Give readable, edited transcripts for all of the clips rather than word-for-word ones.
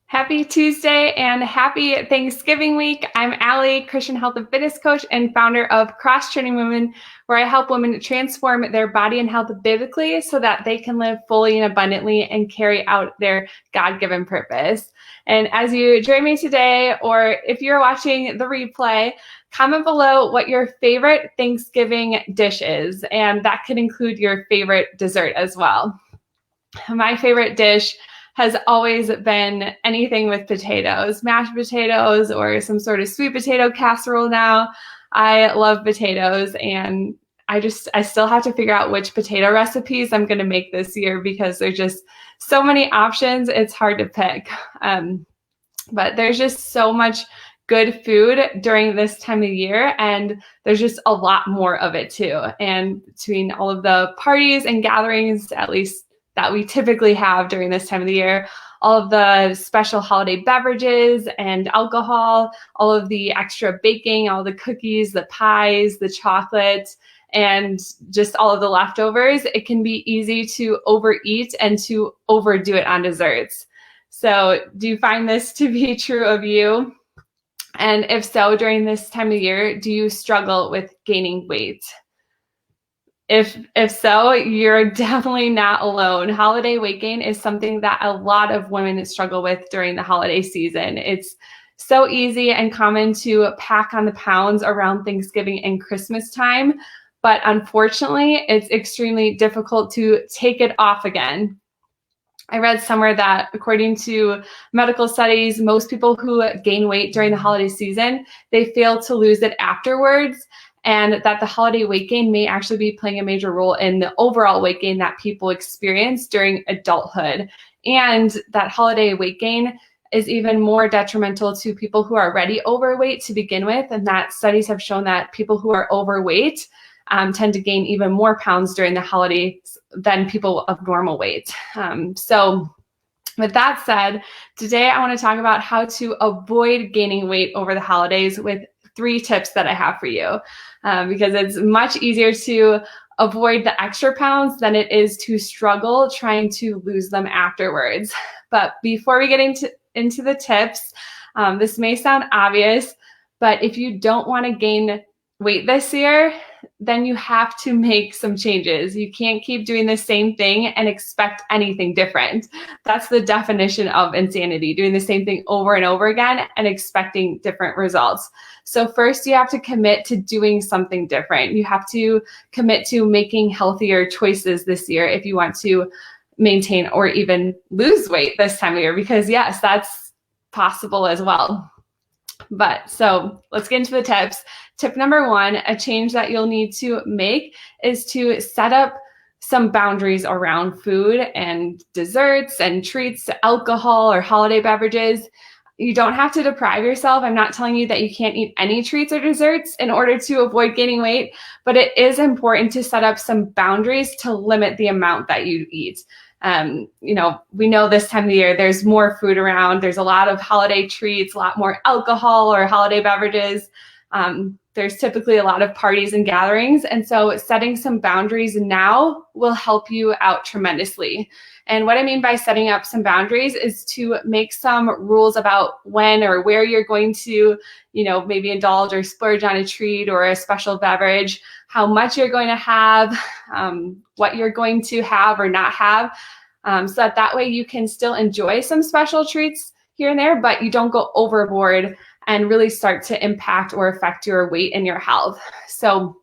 Happy Tuesday and happy Thanksgiving week. I'm Allie, Christian health and fitness coach and founder of Cross Training Women, where I help women transform their body and health biblically so that they can live fully and abundantly and carry out their God-given purpose. And as you join me today, or if you're watching the replay, comment below what your favorite Thanksgiving dish is, and that could include your favorite dessert as well. My favorite dish has always been anything with potatoes, mashed potatoes or some sort of sweet potato casserole now. I love potatoes, and I still have to figure out which potato recipes I'm going to make this year because there's just so many options. It's hard to pick. But there's just so much good food during this time of year, and there's just a lot more of it too. And between all of the parties and gatherings, at least that we typically have during this time of the year, all of the special holiday beverages and alcohol, all of the extra baking, all the cookies, the pies, the chocolate, and just all of the leftovers, it can be easy to overeat and to overdo it on desserts. So do you find this to be true of you? And if so, during this time of year, do you struggle with gaining weight? If so, you're definitely not alone. Holiday weight gain is something that a lot of women struggle with during the holiday season. It's so easy and common to pack on the pounds around Thanksgiving and Christmas time, but unfortunately, it's extremely difficult to take it off again. I read somewhere that according to medical studies, most people who gain weight during the holiday season, they fail to lose it afterwards, and that the holiday weight gain may actually be playing a major role in the overall weight gain that people experience during adulthood. And that holiday weight gain is even more detrimental to people who are already overweight to begin with, and that studies have shown that people who are overweight tend to gain even more pounds during the holidays than people of normal weight. So with that said, today I want to talk about how to avoid gaining weight over the holidays with 3 tips that I have for you, because it's much easier to avoid the extra pounds than it is to struggle trying to lose them afterwards. But before we get into the tips, this may sound obvious, but if you don't want to gain weight this year, then you have to make some changes. You can't keep doing the same thing and expect anything different. That's the definition of insanity, doing the same thing over and over again and expecting different results. So first, you have to commit to doing something different. You have to commit to making healthier choices this year if you want to maintain or even lose weight this time of year, because yes, that's possible as well. But so let's get into the tips. Tip number 1, a change that you'll need to make is to set up some boundaries around food and desserts and treats, alcohol or holiday beverages. You don't have to deprive yourself. I'm not telling you that you can't eat any treats or desserts in order to avoid gaining weight, but it is important to set up some boundaries to limit the amount that you eat. We know this time of the year, there's more food around. There's a lot of holiday treats, a lot more alcohol or holiday beverages. There's typically a lot of parties and gatherings. And so setting some boundaries now will help you out tremendously. And what I mean by setting up some boundaries is to make some rules about when or where you're going to, maybe indulge or splurge on a treat or a special beverage, how much you're going to have, what you're going to have or not have, so that way you can still enjoy some special treats here and there, but you don't go overboard and really start to impact or affect your weight and your health. So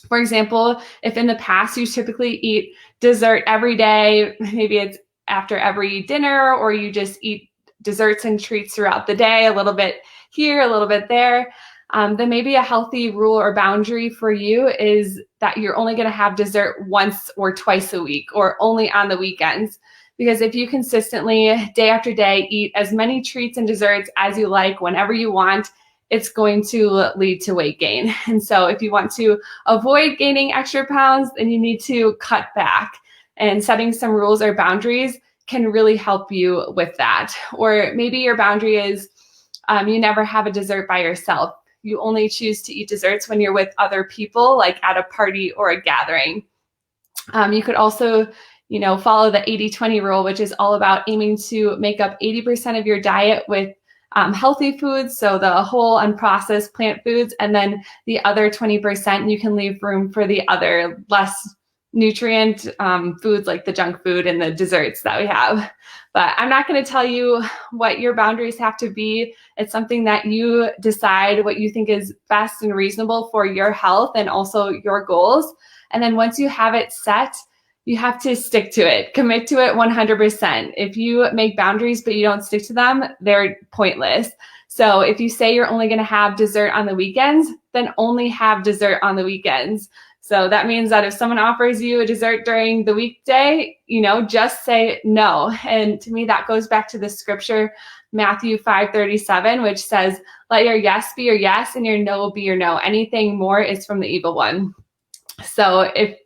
for example, if in the past you typically eat dessert every day, maybe it's after every dinner, or you just eat desserts and treats throughout the day, a little bit here, a little bit there, then maybe a healthy rule or boundary for you is that you're only going to have dessert once or twice a week, or only on the weekends. Because if you consistently, day after day, eat as many treats and desserts as you like whenever you want, it's going to lead to weight gain. And so if you want to avoid gaining extra pounds, then you need to cut back. And setting some rules or boundaries can really help you with that. Or maybe your boundary is you never have a dessert by yourself. You only choose to eat desserts when you're with other people, like at a party or a gathering. You could also follow the 80-20 rule, which is all about aiming to make up 80% of your diet with healthy foods, so the whole unprocessed plant foods, and then the other 20% you can leave room for the other less nutrient foods like the junk food and the desserts that we have. But I'm not going to tell you what your boundaries have to be. It's something that you decide what you think is best and reasonable for your health and also your goals. And then once you have it set, you have to stick to it, commit to it 100%. If you make boundaries but you don't stick to them, they're pointless. So if you say you're only going to have dessert on the weekends, then only have dessert on the weekends. So that means that if someone offers you a dessert during the weekday, just say no. And to me, that goes back to the scripture, Matthew 5:37, which says, let your yes be your yes and your no be your no. Anything more is from the evil one. So if,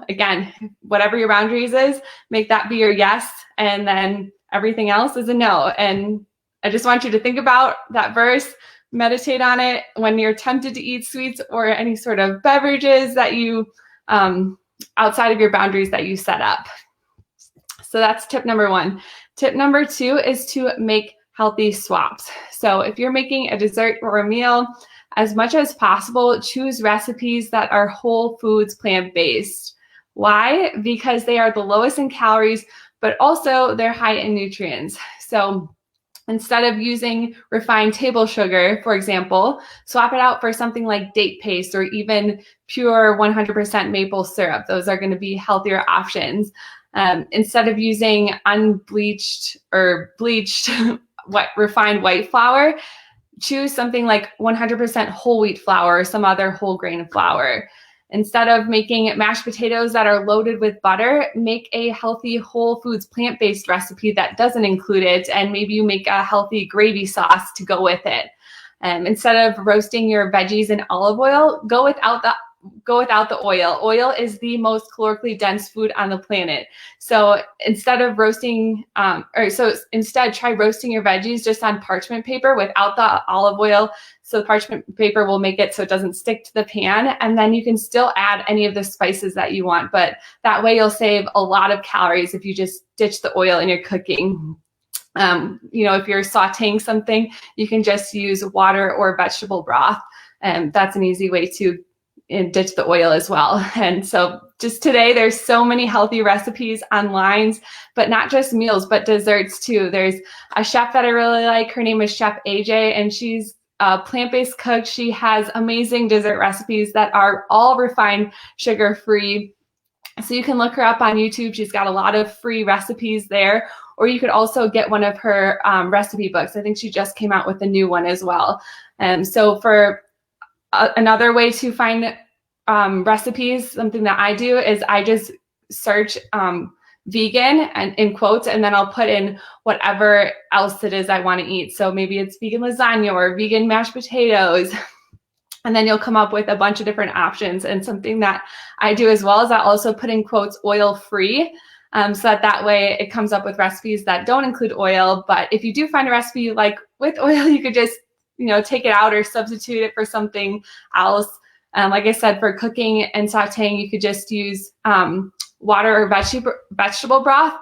again, whatever your boundaries is, make that be your yes, and then everything else is a no. And I just want you to think about that verse, meditate on it when you're tempted to eat sweets or any sort of beverages that you, outside of your boundaries that you set up. So that's tip number 1. Tip number 2 is to make healthy swaps. So if you're making a dessert or a meal, as much as possible, choose recipes that are whole foods, plant-based. Why? Because they are the lowest in calories, but also they're high in nutrients. So instead of using refined table sugar, for example, swap it out for something like date paste or even pure 100% maple syrup. Those are going to be healthier options. Instead of using unbleached or bleached refined white flour, choose something like 100% whole wheat flour or some other whole grain flour. Instead of making mashed potatoes that are loaded with butter, make a healthy whole foods plant-based recipe that doesn't include it, and maybe you make a healthy gravy sauce to go with it. Instead of roasting your veggies in olive oil, go without the oil. Oil is the most calorically dense food on the planet. So instead of instead try roasting your veggies just on parchment paper without the olive oil. So the parchment paper will make it so it doesn't stick to the pan. And then you can still add any of the spices that you want. But that way you'll save a lot of calories if you just ditch the oil in your cooking. If you're sauteing something, you can just use water or vegetable broth. And that's an easy way to ditch the oil as well. And so just today, there's so many healthy recipes online, but not just meals, but desserts too. There's a chef that I really like. Her name is Chef AJ, and she's a plant-based cook. She has amazing dessert recipes that are all refined, sugar-free. So you can look her up on YouTube. She's got a lot of free recipes there. Or you could also get one of her recipe books. I think she just came out with a new one as well. So for another way to find recipes, something that I do is I just search vegan and in quotes, and then I'll put in whatever else it is I want to eat. So maybe it's vegan lasagna or vegan mashed potatoes. And then you'll come up with a bunch of different options. And something that I do as well is I also put in quotes oil-free. So that way it comes up with recipes that don't include oil. But if you do find a recipe you like with oil, you could just take it out or substitute it for something else. Like I said, for cooking and sauteing, you could just use water or vegetable broth.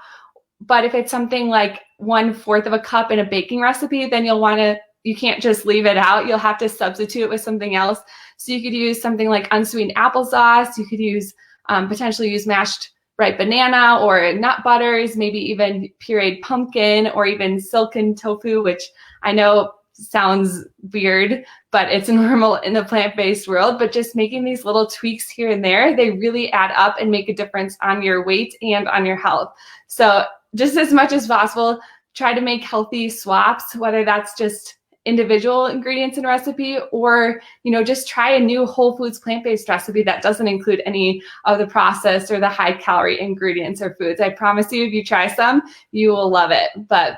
But if it's something like 1/4 of a cup in a baking recipe, then you can't just leave it out. You'll have to substitute it with something else. So you could use something like unsweetened applesauce. You could use potentially use mashed ripe banana or nut butters, maybe even pureed pumpkin or even silken tofu, which I know sounds weird, but it's normal in the plant-based world. But just making these little tweaks here and there, they really add up and make a difference on your weight and on your health. So just as much as possible, try to make healthy swaps, whether that's just individual ingredients in a recipe or, just try a new whole foods plant-based recipe that doesn't include any of the processed or the high calorie ingredients or foods. I promise you, if you try some, you will love it. But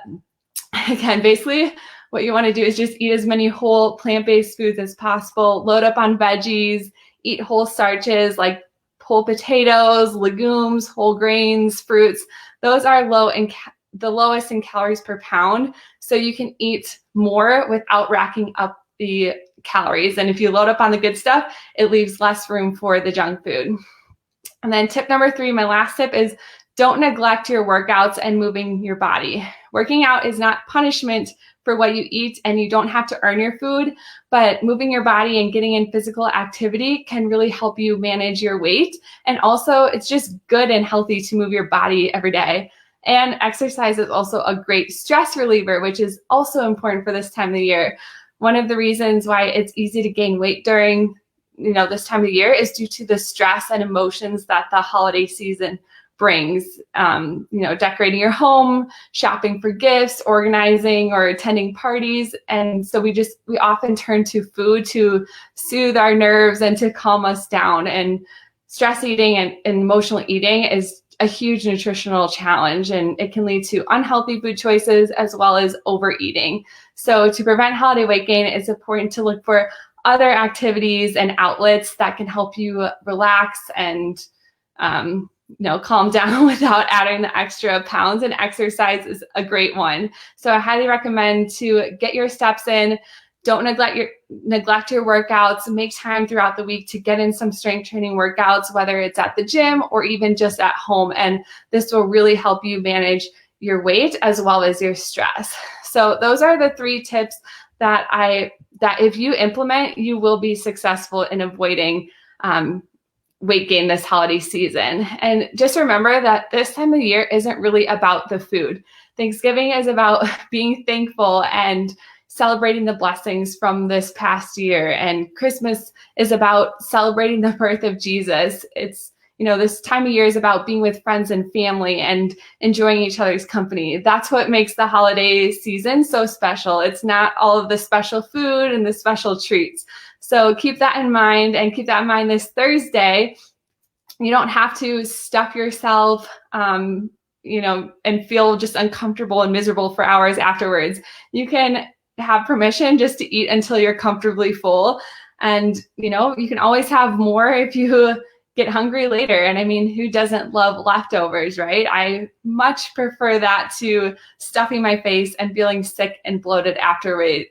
again, basically, what you want to do is just eat as many whole plant-based foods as possible, load up on veggies, eat whole starches like whole potatoes, legumes, whole grains, fruits. Those are the lowest in calories per pound. So you can eat more without racking up the calories. And if you load up on the good stuff, it leaves less room for the junk food. And then tip number 3, my last tip, is don't neglect your workouts and moving your body. Working out is not punishment for what you eat, and you don't have to earn your food, but moving your body and getting in physical activity can really help you manage your weight. And also, it's just good and healthy to move your body every day. And exercise is also a great stress reliever, which is also important for this time of the year. One of the reasons why it's easy to gain weight during this time of the year is due to the stress and emotions that the holiday season brings. Decorating your home, shopping for gifts, organizing or attending parties. And so we often turn to food to soothe our nerves and to calm us down. And stress eating and emotional eating is a huge nutritional challenge, and it can lead to unhealthy food choices as well as overeating. So to prevent holiday weight gain, it's important to look for other activities and outlets that can help you relax and calm down without adding the extra pounds, and exercise is a great one. So I highly recommend to get your steps in. Don't neglect your workouts. Make time throughout the week to get in some strength training workouts, whether it's at the gym or even just at home. And this will really help you manage your weight as well as your stress. So those are the 3 tips that if you implement, you will be successful in avoiding weight gain this holiday season. And just remember that this time of the year isn't really about the food. Thanksgiving is about being thankful and celebrating the blessings from this past year. And Christmas is about celebrating the birth of Jesus. It's, this time of year is about being with friends and family and enjoying each other's company. That's what makes the holiday season so special. It's not all of the special food and the special treats. So keep that in mind, and keep that in mind this Thursday. You don't have to stuff yourself, and feel just uncomfortable and miserable for hours afterwards. You can have permission just to eat until you're comfortably full. And, you can always have more if you get hungry later. And I mean, who doesn't love leftovers, right? I much prefer that to stuffing my face and feeling sick and bloated afterwards.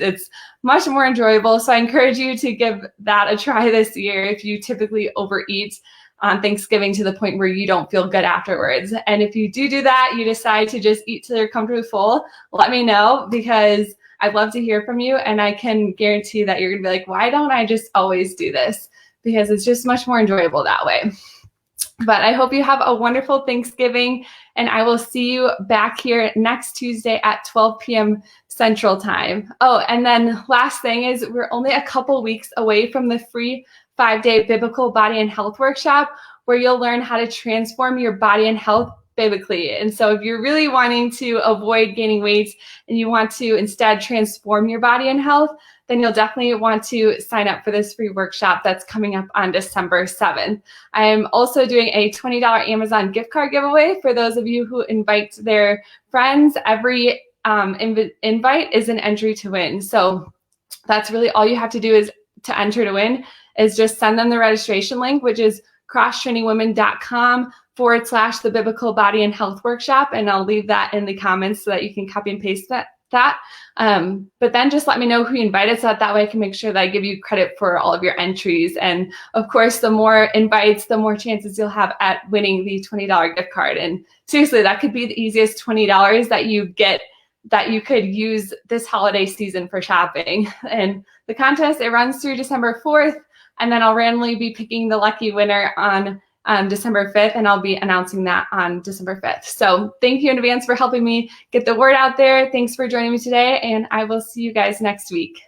It's much more enjoyable. So I encourage you to give that a try this year if you typically overeat on Thanksgiving to the point where you don't feel good afterwards. And if you do that, you decide to just eat till you're comfortably full, let me know, because I'd love to hear from you. And I can guarantee that you're gonna be like, why don't I just always do this? Because it's just much more enjoyable that way. But I hope you have a wonderful Thanksgiving, and I will see you back here next Tuesday at 12 p.m. Central Time. Oh, and then last thing is, we're only a couple weeks away from the free 5-day biblical body and health workshop, where you'll learn how to transform your body and health biblically. And so if you're really wanting to avoid gaining weight and you want to instead transform your body and health, then you'll definitely want to sign up for this free workshop that's coming up on December 7th. I am also doing a $20 Amazon gift card giveaway for those of you who invite their friends. Every invite is an entry to win. So that's really all you have to do is to enter to win is just send them the registration link, which is crosstrainingwomen.com/the biblical body and health workshop. And I'll leave that in the comments so that you can copy and paste that. But then just let me know who you invited, so that way I can make sure that I give you credit for all of your entries. And of course, the more invites, the more chances you'll have at winning the $20 gift card. And seriously, that could be the easiest $20 that you get, that you could use this holiday season for shopping. And the contest, it runs through December 4th. And then I'll randomly be picking the lucky winner on December 5th, and I'll be announcing that on December 5th. So thank you in advance for helping me get the word out there. Thanks for joining me today, and I will see you guys next week.